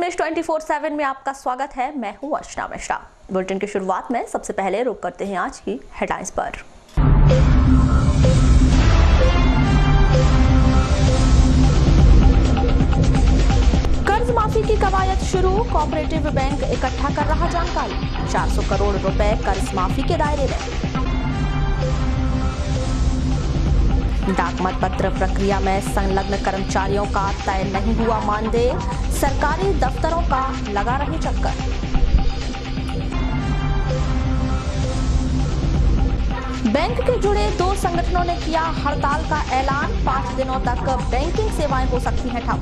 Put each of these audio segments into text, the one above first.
संदेश 24/7 में आपका स्वागत है। मैं हूं अर्चना मिश्रा। बुलेटिन की शुरुआत में सबसे पहले रुक करते हैं आज की हेडलाइंस पर। कर्ज माफी की कवायद शुरू, कोऑपरेटिव बैंक इकट्ठा कर रहा जानकारी। 400 करोड़ रुपए कर्ज माफी के दायरे में। डाक मतपत्र प्रक्रिया में संलग्न कर्मचारियों का तय नहीं हुआ मानदेय, सरकारी दफ्तरों का लगा रहे चक्कर। बैंक के जुड़े 2 संगठनों ने किया हड़ताल का ऐलान, 5 दिनों तक बैंकिंग सेवाएं हो सकती हैं ठप।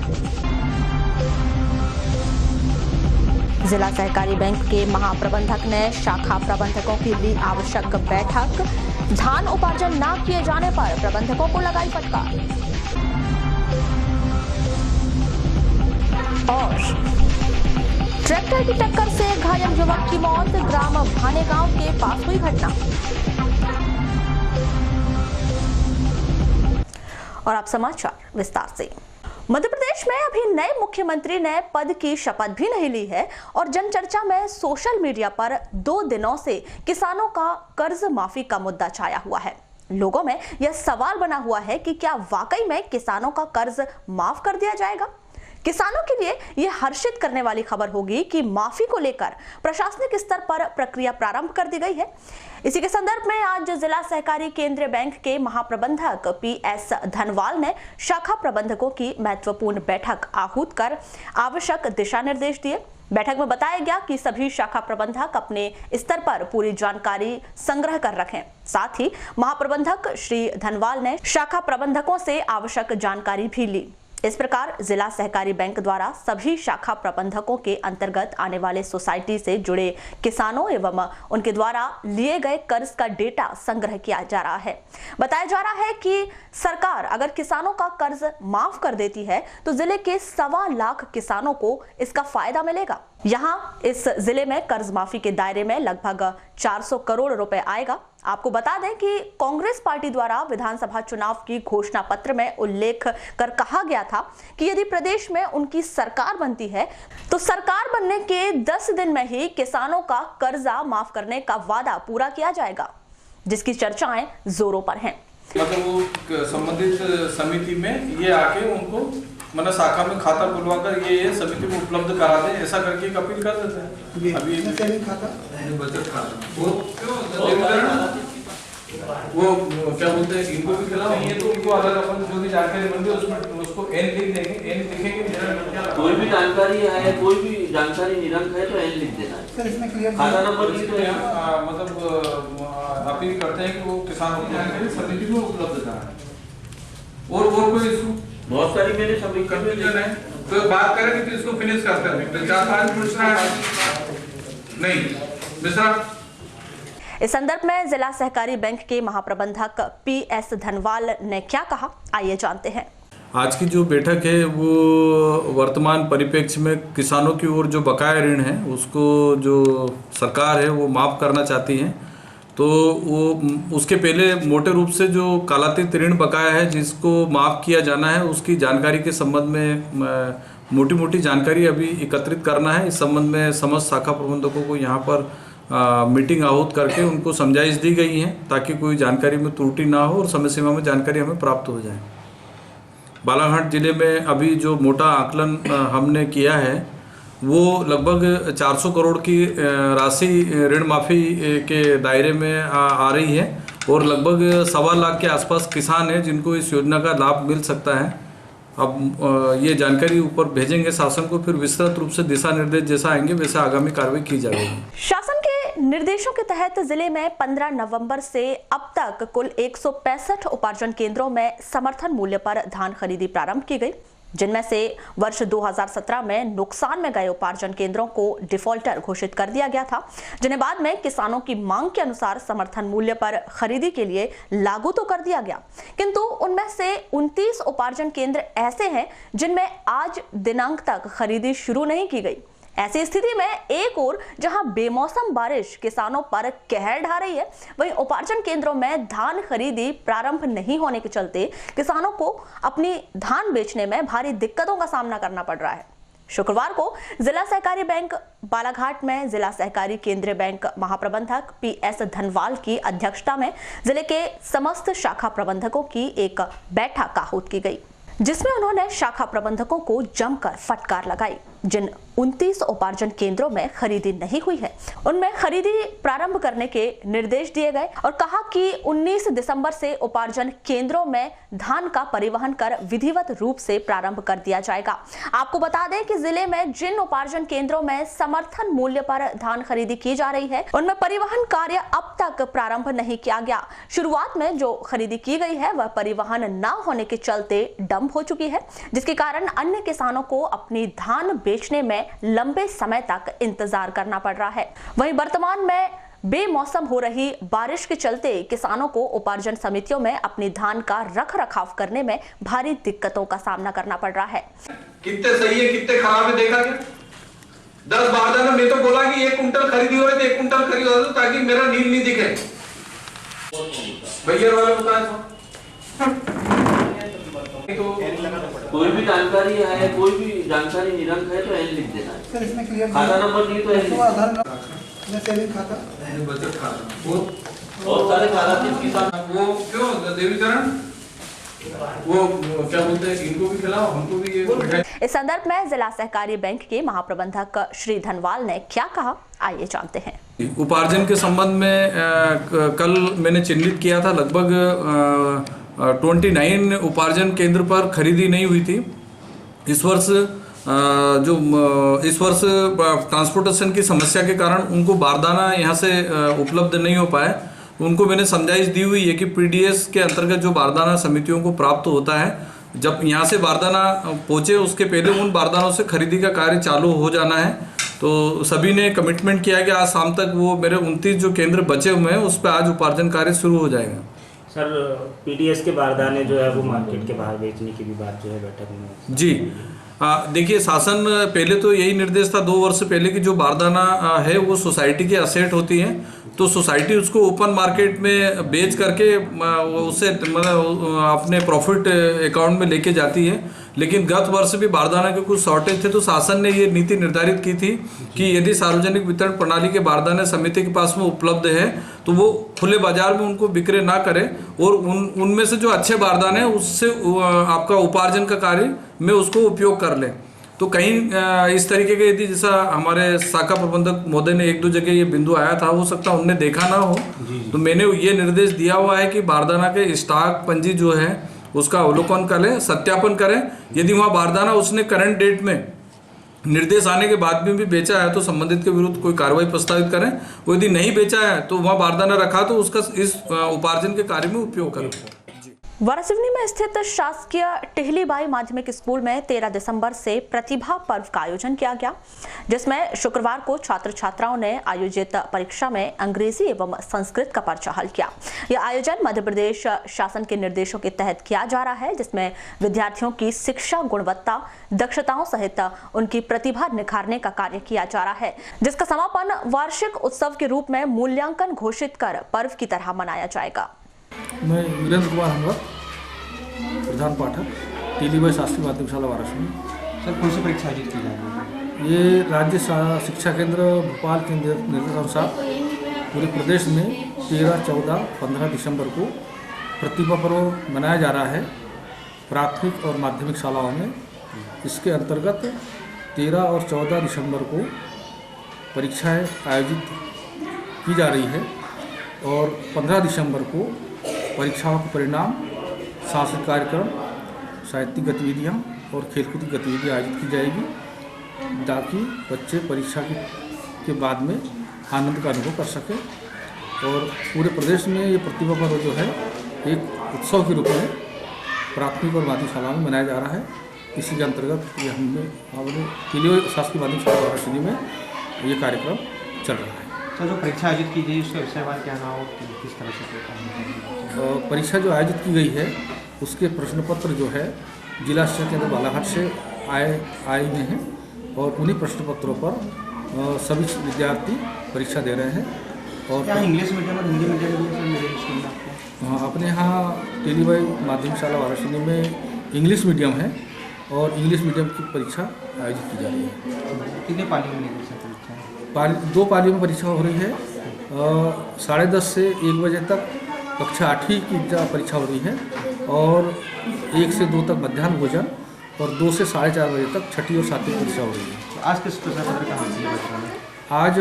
जिला सहकारी बैंक के महाप्रबंधक ने शाखा प्रबंधकों की ली आवश्यक बैठक, धान उपार्जन न किए जाने पर प्रबंधकों को लगाई फटकार। और ट्रैक्टर की टक्कर से घायल युवक की मौत, ग्राम भाने गांव के पास हुई घटना। और अब समाचार विस्तार से। मध्य प्रदेश में अभी नए मुख्यमंत्री ने पद की शपथ भी नहीं ली है और जनचर्चा में सोशल मीडिया पर 2 दिनों से किसानों का कर्ज माफी का मुद्दा छाया हुआ है। लोगों में यह सवाल बना हुआ है कि क्या वाकई में किसानों का कर्ज माफ कर दिया जाएगा। किसानों के लिए यह हर्षित करने वाली खबर होगी कि माफी को लेकर प्रशासनिक स्तर पर प्रक्रिया प्रारंभ कर दी गई है। इसी के संदर्भ में आज जिला सहकारी केंद्रीय बैंक के महाप्रबंधक PS धनवाल ने शाखा प्रबंधकों की महत्वपूर्ण बैठक आहूत कर आवश्यक दिशा निर्देश दिए। बैठक में बताया गया कि सभी शाखा प्रबंधक अपने स्तर पर पूरी जानकारी संग्रह कर रखें। साथ ही महाप्रबंधक श्री धनवाल ने शाखा प्रबंधकों से आवश्यक जानकारी भी ली। इस प्रकार जिला सहकारी बैंक द्वारा सभी शाखा प्रबंधकों के अंतर्गत आने वाले सोसाइटी से जुड़े किसानों एवं उनके द्वारा लिए गए कर्ज का डेटा संग्रह किया जा रहा है। बताया जा रहा है कि सरकार अगर किसानों का कर्ज माफ कर देती है तो जिले के 1.25 लाख किसानों को इसका फायदा मिलेगा। यहाँ इस जिले में कर्ज माफी के दायरे में लगभग 400 करोड़ रुपए आएगा। आपको बता दें कि कांग्रेस पार्टी द्वारा विधानसभा चुनाव की घोषणा पत्र में उल्लेख कर कहा गया था कि यदि प्रदेश में उनकी सरकार बनती है तो सरकार बनने के 10 दिन में ही किसानों का कर्जा माफ करने का वादा पूरा किया जाएगा, जिसकी चर्चाएं जोरों पर हैं। मतलब वो संबंधित समिति में ये आके उनको शाखा में खाता खुलवाकर ये समिति को उपलब्ध करा दें, ऐसा करके एक अपील कर देते हैं। अभी सेविंग खाता बचत खाता वो क्या बोलते हैं, इनको भी खिलाओ ये तो उनको अगर अपन जो भी जानकारी बन गई उसमें उसको एन लिख देंगे। एन लिखेंगे, कोई भी जानकारी आए, कोई भी जानकारी निरंक है तो एन लिख देना है। सर इसमें क्लियर खाता नंबर लिख दो। मतलब अपील करते हैं कि वो किसानों की जानकारी समिति को उपलब्ध कराएं। और कोई इशू बहुत सारी मेरे सभी कंफ्यूजन है तो बात करेंगे तो इसको फिनिश करते हैं। 4-5 पूछना है नहीं मिश्रा। इस संदर्भ में जिला सहकारी बैंक के महाप्रबंधक PS धनवाल ने क्या कहा, आइए जानते हैं। आज की जो बैठक है वो वर्तमान परिप्रेक्ष्य में किसानों की ओर जो बकाया ऋण है उसको जो सरकार है वो माफ करना चाहती है, तो वो उसके पहले मोटे रूप से जो कालातीत ऋण बकाया है जिसको माफ़ किया जाना है उसकी जानकारी के संबंध में मोटी मोटी जानकारी अभी एकत्रित करना है। इस संबंध में समस्त शाखा प्रबंधकों को यहाँ पर मीटिंग आहूत करके उनको समझाइश दी गई है ताकि कोई जानकारी में त्रुटि ना हो और समय सीमा में जानकारी हमें प्राप्त हो जाए। बालाघाट जिले में अभी जो मोटा आकलन हमने किया है वो लगभग 400 करोड़ की राशि ऋण माफ़ी के दायरे में आ रही है और लगभग 1.25 लाख के आसपास किसान हैं जिनको इस योजना का लाभ मिल सकता है। अब ये जानकारी ऊपर भेजेंगे शासन को, फिर विस्तृत रूप से दिशा निर्देश जैसा आएंगे वैसा आगामी कार्रवाई की जाएगी। शासन के निर्देशों के तहत जिले में 15 नवंबर से अब तक कुल 165 उपार्जन केंद्रों में समर्थन मूल्य पर धान खरीदी प्रारंभ की गई, जिनमें से वर्ष 2017 में नुकसान में गए उपार्जन केंद्रों को डिफॉल्टर घोषित कर दिया गया था, जिन्हें बाद में किसानों की मांग के अनुसार समर्थन मूल्य पर खरीदी के लिए लागू तो कर दिया गया, किंतु उनमें से 29 उपार्जन केंद्र ऐसे हैं जिनमें आज दिनांक तक खरीदी शुरू नहीं की गई। ऐसी स्थिति में एक ओर जहां बेमौसम बारिश किसानों पर कहर ढा रही है, वहीं उपार्जन केंद्रों में धान खरीदी प्रारंभ नहीं होने के चलते किसानों को अपनी धान बेचने में भारी दिक्कतों का सामना करना पड़ रहा है। शुक्रवार को जिला सहकारी बैंक बालाघाट में जिला सहकारी केंद्रीय बैंक महाप्रबंधक PS धनवाल की अध्यक्षता में जिले के समस्त शाखा प्रबंधकों की एक बैठक आहूत की गई, जिसमें उन्होंने शाखा प्रबंधकों को जमकर फटकार लगाई। जिन 29 उपार्जन केंद्रों में खरीदी नहीं हुई है उनमें खरीदी प्रारंभ करने के निर्देश दिए गए और कहा कि 19 दिसंबर से उपार्जन केंद्रों में धान का परिवहन कर विधिवत रूप से प्रारंभ कर दिया जाएगा। आपको बता दें कि जिले में जिन उपार्जन केंद्रों में समर्थन मूल्य पर धान खरीदी की जा रही है उनमें परिवहन कार्य अब तक प्रारंभ नहीं किया गया। शुरुआत में जो खरीदी की गई है वह परिवहन न होने के चलते डंप हो चुकी है, जिसके कारण अन्य किसानों को अपनी धान बेचने में लंबे समय तक इंतजार करना पड़ रहा है। वहीं वर्तमान में बेमौसम हो रही बारिश के चलते किसानों को उपार्जन समितियों में अपनी धान का रख रखाव करने में भारी दिक्कतों का सामना करना पड़ रहा है। कितने सही है कितने खराब है देखा क्या? 10 बारदाना मैं तो बोला कि 1 कुंटल खरीदी हो रही थी, 1 कुंटल खरीद हो ताकि मेरा नील नहीं दिखे। भैया वाले तो कोई भी जानकारी है, कोई भी जानकारी निरंक है तो एन लिख देना है। सर इसमें क्लियर खाता नंबर नहीं तो एन लिख आधार नंबर सेविंग खाता बचत खाता वो और सारे खाता किसान वो क्यों देवीचरण वो क्या बोलते हैं, इनको भी खिलाओ हमको भी ये मिठाई। इस संदर्भ में जिला सहकारी बैंक के महाप्रबंधक श्री धनवाल ने क्या कहा, आइए जानते हैं। उपार्जन के संबंध में कल मैंने चिन्हित किया था लगभग 29 उपार्जन केंद्र पर खरीदी नहीं हुई थी। इस वर्ष ट्रांसपोर्टेशन की समस्या के कारण उनको बारदाना यहाँ से उपलब्ध नहीं हो पाए। उनको मैंने समझाइश दी हुई है कि PDS के अंतर्गत जो बारदाना समितियों को प्राप्त होता है, जब यहाँ से बारदाना पहुँचे उसके पहले उन बारदानों से खरीदी का कार्य चालू हो जाना है। तो सभी ने कमिटमेंट किया कि आज शाम तक वो मेरे 29 जो केंद्र बचे हुए हैं उस पर आज उपार्जन कार्य शुरू हो जाएगा। सर PDS के बारदाने जो है वो मार्केट के बाहर बेचने की भी बात जो है बैठक में जी देखिए, शासन पहले तो यही निर्देश था 2 वर्ष पहले कि जो बारदाना है वो सोसाइटी के असेट होती हैं, तो सोसाइटी उसको ओपन मार्केट में बेच करके उससे मतलब अपने प्रॉफिट अकाउंट में लेके जाती है। लेकिन गत वर्ष भी बारदाना के कुछ शॉर्टेज थे, तो शासन ने ये नीति निर्धारित की थी कि यदि सार्वजनिक वितरण प्रणाली के बारदाने समिति के पास में उपलब्ध है तो वो खुले बाजार में उनको विक्रय ना करें और उनमें से जो अच्छे बारदाने हैं उससे आपका उपार्जन का कार्य में उसको उपयोग कर लें। तो कहीं इस तरीके के यदि जैसा हमारे शाखा प्रबंधक महोदय ने 1-2 जगह ये बिंदु आया था, हो सकता है उनने देखा ना हो, तो मैंने ये निर्देश दिया हुआ है कि बारदाना के स्टॉक पंजी जो है उसका अवलोकन करें, सत्यापन करें। यदि वहाँ बारदाना उसने करंट डेट में निर्देश आने के बाद में भी बेचा है तो संबंधित के विरुद्ध कोई कार्रवाई प्रस्तावित करें। वो यदि नहीं बेचा है तो वहाँ बारदाना रखा तो उसका इस उपार्जन के कार्य में उपयोग करें। वारासिवनी में स्थित शासकीय टिहलीबाई माध्यमिक स्कूल में 13 दिसंबर से प्रतिभा पर्व का आयोजन किया गया, जिसमें शुक्रवार को छात्र छात्राओं ने आयोजित परीक्षा में अंग्रेजी एवं संस्कृत का पर्चा हल किया। यह आयोजन मध्य प्रदेश शासन के निर्देशों के तहत किया जा रहा है, जिसमें विद्यार्थियों की शिक्षा गुणवत्ता, दक्षताओं सहित उनकी प्रतिभा निखारने का कार्य किया जा रहा है, जिसका समापन वार्षिक उत्सव के रूप में मूल्यांकन घोषित कर पर्व की तरह मनाया जाएगा। मैं वीरेंद्र कुमार हमला, प्रधान पाठक, टिहलीबाई शासकीय माध्यमिक शाला वारासिवनी। सर कौन सी परीक्षा आयोजित की जा रही है? ये राज्य शिक्षा केंद्र भोपाल के निर्देशानुसार पूरे प्रदेश में 13, 14, 15 दिसंबर को प्रतिभा पर्व मनाया जा रहा है प्राथमिक और माध्यमिक शालाओं में। इसके अंतर्गत 13 और 14 दिसंबर को परीक्षाएं आयोजित की जा रही है और 15 दिसंबर को परीक्षाओं के परिणाम, सांस्कृतिक कार्यक्रम, साहित्यिक गतिविधियाँ और खेलकूद गतिविधियाँ आयोजित की जाएगी, ताकि बच्चे परीक्षा के बाद में आनंद का अनुभव कर सकें। और पूरे प्रदेश में ये प्रतिभा पर्व जो है एक उत्सव के रूप में प्राथमिक और माध्यमिक शाला में मनाया जा रहा है। इसी के अंतर्गत ये हमारे टिहलीबाई शासकीय माध्यमिक शाला वारासिवनी में ये कार्यक्रम चल रहा है। सर जो परीक्षा आयोजित की गई उसका विषयवार क्या नाम हो, किस तरह से परीक्षा जो आयोजित की गई है उसके प्रश्न पत्र जो है जिला शिक्षा केंद्र बालाघाट से आए हुए हैं और उन्हीं प्रश्न पत्रों पर सभी विद्यार्थी परीक्षा दे रहे हैं। और क्या इंग्लिश मीडियम और हिंदी मीडियम में हाँ, अपने यहाँ टिहलीबाई माध्यमिक शाला वारासिवनी में इंग्लिश मीडियम है और इंग्लिश मीडियम की परीक्षा आयोजित की जा रही है। कितने पालियों में लेकर परीक्षा? 2 पालियों में परीक्षा हो रही है। 10:30 से 1 बजे तक कक्षा 8वीं की परीक्षा हो रही है और 1 से 2 तक मध्याह्न भोजन और 2 से 4:30 बजे तक 6ठी और 7वीं परीक्षा हो रही है। आज किस प्रश्न पत्र का हासिल है बच्चों ने? आज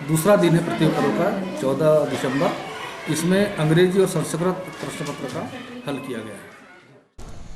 दूसरा दिन है प्रतियोगिता का 14 दिसंबर। इसमें अंग्रेजी और संस्कृत प्रश्न पत्र का हल किया गया है।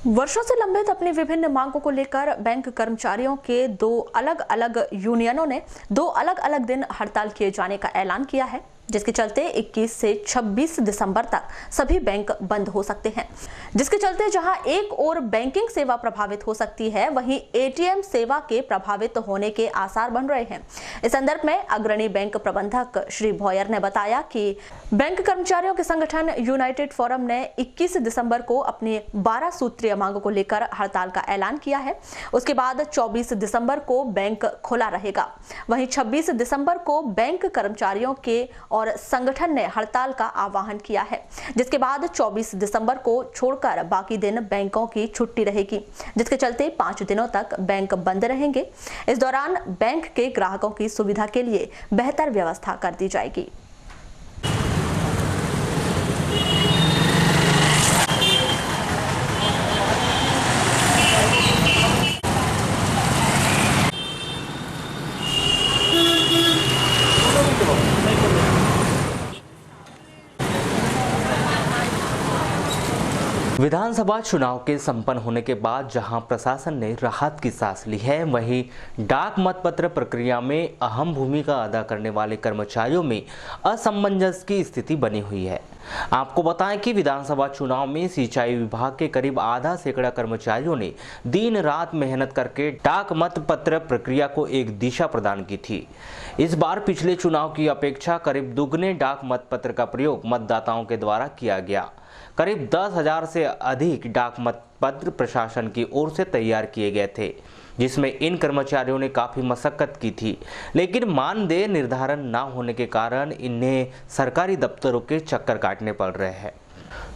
वर्षों से लंबित अपनी विभिन्न मांगों को लेकर बैंक कर्मचारियों के 2 अलग अलग यूनियनों ने 2 अलग अलग दिन हड़ताल किए जाने का ऐलान किया है, जिसके चलते 21 से 26 दिसंबर तक सभी बैंक बंद हो सकते हैं। जिसके चलते जहां एक ओर बैंकिंग सेवा प्रभावित हो सकती है, वहीं एटीएम सेवा के प्रभावित होने के आसार बन रहे हैं। इस संदर्भ में अग्रणी बैंक प्रबंधक श्री भोयर ने बताया कि बैंक कर्मचारियों के संगठन यूनाइटेड फोरम ने 21 दिसंबर को अपनी 12 सूत्रीय मांगों को लेकर हड़ताल का ऐलान किया है। उसके बाद 24 दिसंबर को बैंक खुला रहेगा। वहीं 26 दिसंबर को बैंक कर्मचारियों के और संगठन ने हड़ताल का आह्वान किया है, जिसके बाद 24 दिसंबर को छोड़कर बाकी दिन बैंकों की छुट्टी रहेगी, जिसके चलते 5 दिनों तक बैंक बंद रहेंगे। इस दौरान बैंक के ग्राहकों की सुविधा के लिए बेहतर व्यवस्था कर दी जाएगी। विधानसभा चुनाव के संपन्न होने के बाद जहां प्रशासन ने राहत की सांस ली है, वहीं डाक मतपत्र प्रक्रिया में अहम भूमिका अदा करने वाले कर्मचारियों में असमंजस की स्थिति बनी हुई है। आपको बताएं कि विधानसभा चुनाव में सिंचाई विभाग के करीब आधा सैकड़ा कर्मचारियों ने दिन रात मेहनत करके डाक मतपत्र प्रक्रिया को एक दिशा प्रदान की थी। इस बार पिछले चुनाव की अपेक्षा करीब दुगने डाक मतपत्र का प्रयोग मतदाताओं के द्वारा किया गया। करीब 10,000 से अधिक डाक मतपत्र प्रशासन की ओर से तैयार किए गए थे, जिसमें इन कर्मचारियों ने काफ़ी मशक्कत की थी, लेकिन मानदेय निर्धारण न होने के कारण इन्हें सरकारी दफ्तरों के चक्कर काटने पड़ रहे हैं।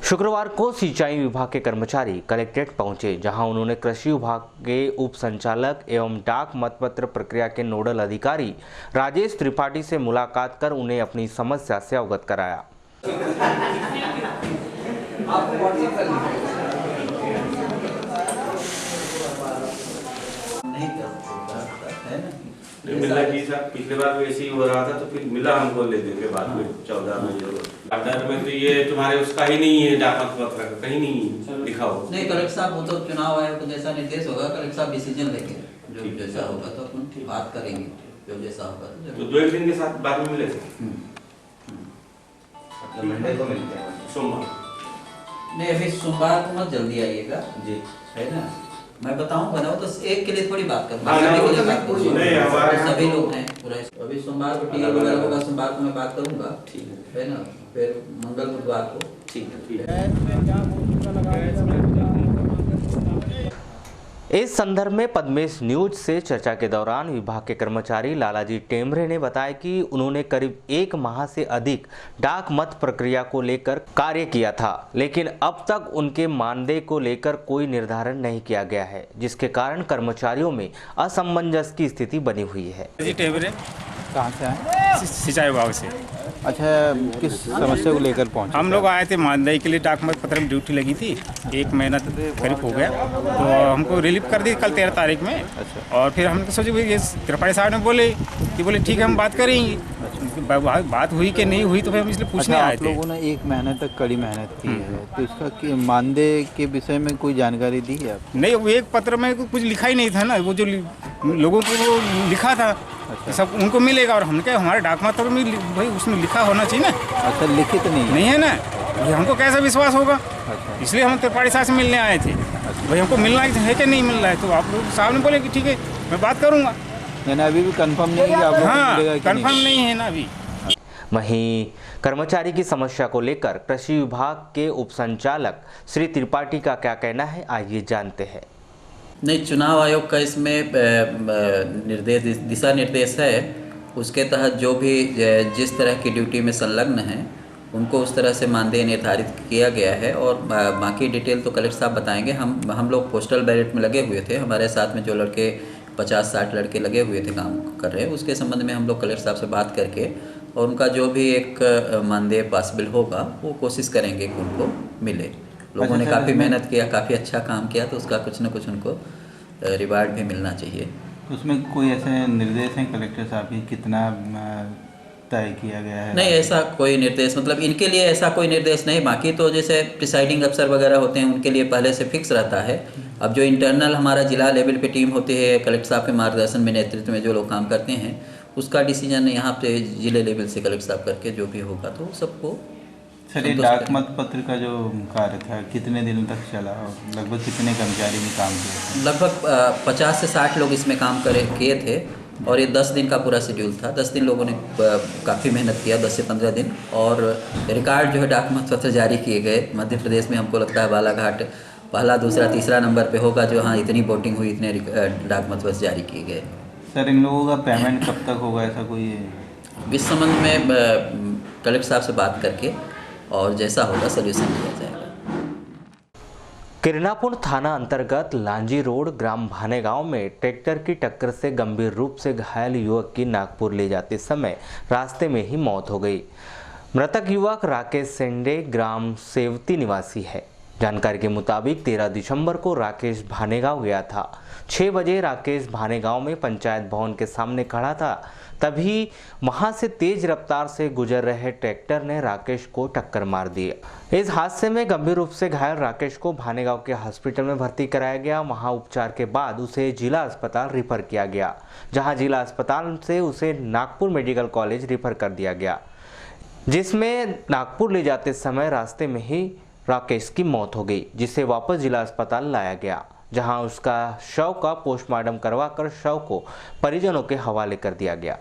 शुक्रवार को सिंचाई विभाग के कर्मचारी कलेक्ट्रेट पहुंचे, जहां उन्होंने कृषि विभाग के उप संचालक एवं डाक मतपत्र प्रक्रिया के नोडल अधिकारी राजेश त्रिपाठी से मुलाकात कर उन्हें अपनी समस्या से अवगत कराया। मिला जी साहब, पिछले बार भी ऐसे ही हो रहा था, तो फिर मिला हमको लेने के बाद में 14 में ऑर्डर में तो ये तुम्हारे उसका ही नहीं है, डाक मतपत्र का कहीं नहीं लिखा हो। नहीं कलेक्टर साहब, वो तो चुनाव आयोग को जैसा निर्देश होगा कलेक्टर साहब डिसीजन लेंगे, जो जैसा होगा तो अपन बात करेंगे, जो जैसा होगा तो 2 दिन के साथ बाद में मिले मंडे को मिलते हैं, सोमवार नहीं, अभी सोमवार को मत जल्दी आइएगा जी, है ना। मैं बताऊं बनाओ तो एक के लिए थोड़ी बात कर, सभी लोग हैं पूरा। अभी सोमवार को टीआर वगैरह होगा, सोमवार को मैं बात करूंगा, ठीक है ना। फिर मंगल बुधवार को ठीक है। इस संदर्भ में पद्मेश न्यूज से चर्चा के दौरान विभाग के कर्मचारी लालाजी टेमरे ने बताया कि उन्होंने करीब 1 माह से अधिक डाक मत प्रक्रिया को लेकर कार्य किया था, लेकिन अब तक उनके मानदेय को लेकर कोई निर्धारण नहीं किया गया है, जिसके कारण कर्मचारियों में असमंजस की स्थिति बनी हुई है। टेमरे कहाँ से आए? सिंचाई विभाग से। अच्छा, किस समस्या को लेकर पहुंचे? हम लोग आए थे मानदेय के लिए, डाक मतपत्र में ड्यूटी लगी थी, 1 महीना करीब हो गया, तो हमको रिलीव कर दी कल 13 तारीख में। अच्छा। और फिर हम सोचे ये त्रिपाठी साहब ने बोले ठीक है हम बात करेंगे। बात हुई कि नहीं हुई, तो फिर हम इसलिए पूछने आए थे। आप लोगों ने 1 महीने तक कड़ी मेहनत की है, तो इसका मानदेय के विषय में कोई जानकारी दी है आपको? नहीं, वो एक पत्र में कुछ लिखा ही नहीं था ना, वो जो लोगों को वो लिखा था। अच्छा। सब उनको मिलेगा, और हमने क्या हमारे डाक मतपत्र में भाई उसमें लिखा होना चाहिए ना। अच्छा, लिखित नहीं है ना, ये हमको कैसा विश्वास होगा। अच्छा। इसलिए हम त्रिपाठी साहब से मिलने आए थे। अच्छा। भाई हमको मिलना है कि नहीं मिल रहा है, तो आप लोग साहब ने बोले कि ठीक है मैं बात करूँगा। अभी भी कंफर्म नहीं है आप लोग? हाँ, कंफर्म नहीं है ना अभी। वहीं कर्मचारी की समस्या को लेकर कृषि विभाग के उप संचालक श्री त्रिपाठी का क्या कहना है, आइए जानते हैं। नहीं, चुनाव आयोग का इसमें निर्देश, दिशा निर्देश है, उसके तहत जो भी जिस तरह की ड्यूटी में संलग्न है उनको उस तरह से मानदेय निर्धारित किया गया है। और बाकी डिटेल तो कलेक्टर साहब बताएंगे। हम लोग पोस्टल बैलेट में लगे हुए थे, हमारे साथ में जो लड़के 50-60 लड़के लगे हुए थे काम कर रहे हैं, उसके संबंध में हम लोग कलेक्टर साहब से बात करके और उनका जो भी एक मानदेय पॉसिबल होगा वो कोशिश करेंगे कि उनको मिले। लोगों ने काफ़ी मेहनत किया, काफ़ी अच्छा काम किया, तो उसका कुछ न कुछ उनको रिवार्ड भी मिलना चाहिए। उसमें कोई ऐसे निर्देश हैं कलेक्टर साहब की कितना तय किया गया है? नहीं, ऐसा कोई निर्देश, मतलब इनके लिए ऐसा कोई निर्देश नहीं। बाकी तो जैसे प्रिसाइडिंग अफसर वगैरह होते हैं उनके लिए पहले से फिक्स रहता है। अब जो इंटरनल हमारा जिला लेवल पे टीम होती है, कलेक्टर साहब के मार्गदर्शन में, नेतृत्व में जो लोग काम करते हैं, उसका डिसीजन यहाँ पे जिले लेवल से कलेक्टर साहब करके जो भी होगा तो सबको। सर, ये डाक मत पत्र का जो कार्य था कितने दिनों तक चला और लगभग कितने कर्मचारी ने काम किया? लगभग 50 से 60 लोग इसमें काम किए थे और ये 10 दिन का पूरा शेड्यूल था। 10 दिन लोगों ने काफ़ी मेहनत किया, 10 से 15 दिन। और रिकॉर्ड जो है डाक मत पत्र जारी किए गए। मध्य प्रदेश में हमको लगता है बालाघाट पहला, दूसरा, तीसरा नंबर पे होगा जो हाँ इतनी वोटिंग हुई, इतने डाक मत पत्र जारी किए गए। सर, इन लोगों का पेमेंट कब तक होगा, ऐसा कोई है? इस संबंध में कलेक्टर साहब से बात करके और जैसा होगा सोल्यूशन लिया जाएगा। किरनापुर थाना अंतर्गत लांजी रोड ग्राम भानेगांव में ट्रैक्टर की टक्कर से गंभीर रूप से घायल युवक की नागपुर ले जाते समय रास्ते में ही मौत हो गई। मृतक युवक राकेश सेंडे ग्राम सेवती निवासी है। जानकारी के मुताबिक 13 दिसंबर को राकेश भानेगांव गया था। 6 बजे राकेश भानेगांव में पंचायत भवन के सामने खड़ा था, तभी वहां से तेज रफ्तार से गुजर रहे ट्रैक्टर ने राकेश को टक्कर मार दी। इस हादसे में गंभीर रूप से घायल राकेश को भानेगांव के हॉस्पिटल में भर्ती कराया गया। वहां उपचार के बाद उसे जिला अस्पताल रेफर किया गया, जहां जिला अस्पताल से उसे नागपुर मेडिकल कॉलेज रेफर कर दिया गया, जिसमें नागपुर ले जाते समय रास्ते में ही राकेश की मौत हो गई, जिसे वापस जिला अस्पताल लाया गया, जहां उसका शव का पोस्टमार्टम करवाकर शव को परिजनों के हवाले कर दिया गया।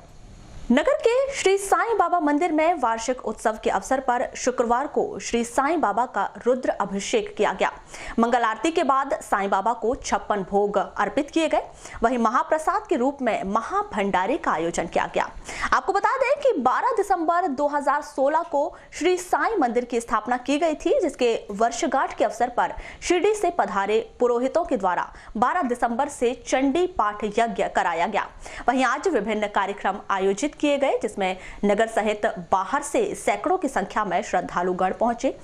नगर के श्री साईं बाबा मंदिर में वार्षिक उत्सव के अवसर पर शुक्रवार को श्री साईं बाबा का रुद्र अभिषेक किया गया। मंगल आरती के बाद साईं बाबा को 56 भोग अर्पित किए गए। वहीं महाप्रसाद के रूप में महाभंडारे का आयोजन किया गया। आपको बता दें कि 12 दिसंबर 2016 को श्री साईं मंदिर की स्थापना की गई थी, जिसके वर्षगांठ के अवसर पर शिरडी से पधारे पुरोहितों के द्वारा 12 दिसंबर से चंडी पाठ यज्ञ कराया गया। वहीं आज विभिन्न कार्यक्रम आयोजित किए गए, जिसमें नगर सहित बाहर से सैकड़ों की संख्या में श्रद्धालुगण पहुंचे।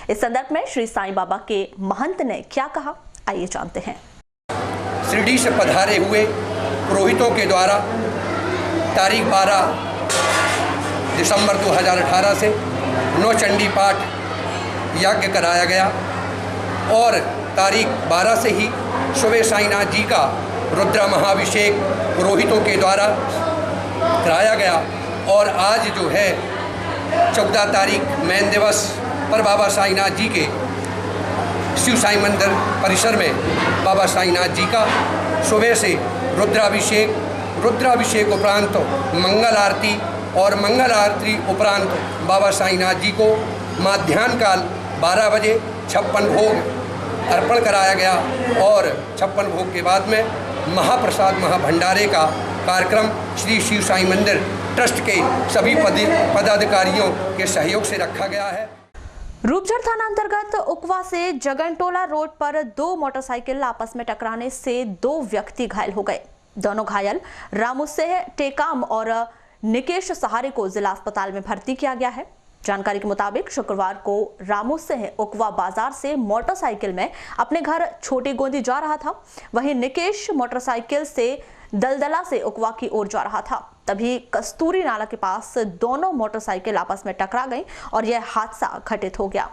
इस संदर्भ में श्री साईं बाबा के महंत ने क्या कहा, आइए जानते हैं। शिरडी से पधारे हुए पुरोहितों के द्वारा तारीख 12 दिसंबर 2018 से 9 चंडी पाठ यज्ञ कराया गया और तारीख 12 से ही सुबह साईनाथ जी का रुद्र महाभिषेक पुरोहितों के द्वारा कराया गया और आज जो है 14 तारीख मेन दिवस पर बाबा साईनाथ जी के शिव साई मंदिर परिसर में बाबा साईनाथ जी का सुबह से रुद्राभिषेक उपरांत मंगल आरती और मंगल आरती उपरांत बाबा साईनाथ जी को माध्याह्न काल 12 बजे 56 भोग अर्पण कराया गया और 56 भोग के बाद में महाप्रसाद महाभंडारे का कार्यक्रम श्री शिव साई मंदिर ट्रस्ट के सभी पदाधिकारियों के सहयोग से रखा गया है। रूपझर थाना अंतर्गत उकवा से जगनटोला रोड पर दो मोटरसाइकिल आपस में टकराने से दो व्यक्ति घायल हो गए। दोनों घायल रामू सिंह टेकाम और निकेश सहारे को जिला अस्पताल में भर्ती किया गया है। जानकारी के मुताबिक शुक्रवार को रामू सिंह उकवा बाजार से मोटरसाइकिल में अपने घर छोटी गोंदी जा रहा था, वहीं निकेश मोटरसाइकिल से दलदला से उकवा की ओर जा रहा था। तभी कस्तूरी नाला के पास दोनों मोटरसाइकिल आपस में टकरा गईं और यह हादसा घटित हो गया।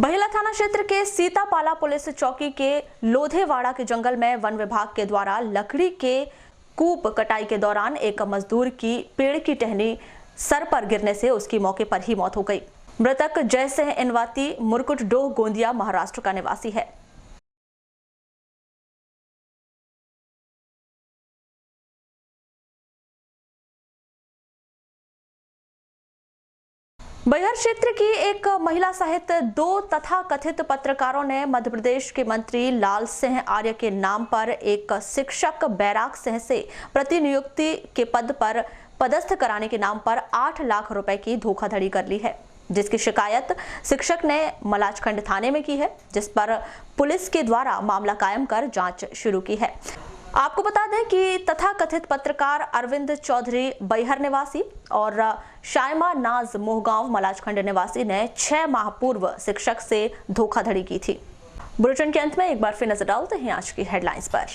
बहिला थाना क्षेत्र के सीतापाला पुलिस चौकी के लोधेवाड़ा के जंगल में वन विभाग के द्वारा लकड़ी के कूप कटाई के दौरान एक मजदूर की पेड़ की टहनी सर पर गिरने से उसकी मौके पर ही मौत हो गई। मृतक जय सिंह इनवाती मुरकुटडोह गोंदिया महाराष्ट्र का निवासी है। बैहर क्षेत्र की एक महिला सहित दो तथाकथित पत्रकारों ने मध्य प्रदेश के मंत्री लाल सिंह आर्य के नाम पर एक शिक्षक बैराग सिंह से प्रतिनियुक्ति के पद पर पदस्थ कराने के नाम पर 8 लाख रुपए की धोखाधड़ी कर ली है, जिसकी शिकायत शिक्षक ने मलाजखंड थाने में की है, जिस पर पुलिस के द्वारा मामला कायम कर जांच शुरू की है। आपको बता दें कि तथाकथित पत्रकार अरविंद चौधरी बैहर निवासी और शायमा नाज मोहगांव मलाजखंड निवासी ने 6 माह पूर्व शिक्षक से धोखाधड़ी की थी। बुलेटिन के अंत में एक बार फिर नजर डालते हैं आज की हेडलाइंस पर।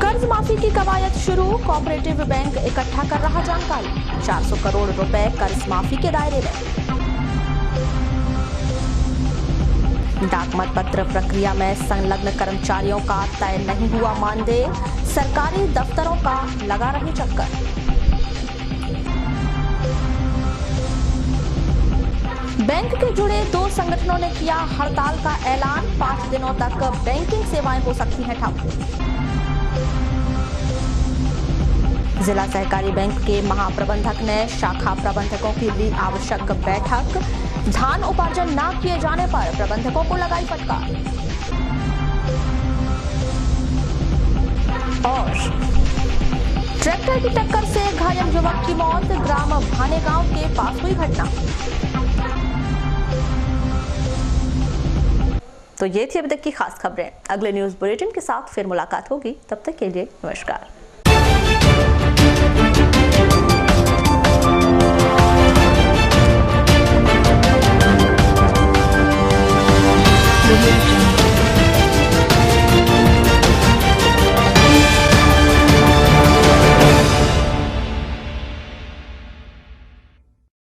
कर्ज माफी की कवायद शुरू, कोऑपरेटिव बैंक इकट्ठा कर रहा जानकारी। 400 करोड़ रुपए कर्ज माफी के दायरे में। डाक मतपत्र प्रक्रिया में संलग्न कर्मचारियों का तय नहीं हुआ मानदेय, सरकारी दफ्तरों का लगा रहे चक्कर। बैंक के जुड़े 2 संगठनों ने किया हड़ताल का ऐलान, 5 दिनों तक बैंकिंग सेवाएं हो सकती हैं ठप। जिला सहकारी बैंक के महाप्रबंधक ने शाखा प्रबंधकों की ली आवश्यक बैठक, धान उपार्जन न किए जाने पर प्रबंधकों को लगाई फटकार। और ट्रैक्टर की टक्कर से घायल युवक की मौत, ग्राम भाने गांव के पास हुई घटना। तो ये थी अभी तक की खास खबरें। अगले न्यूज बुलेटिन के साथ फिर मुलाकात होगी, तब तक के लिए नमस्कार। Radio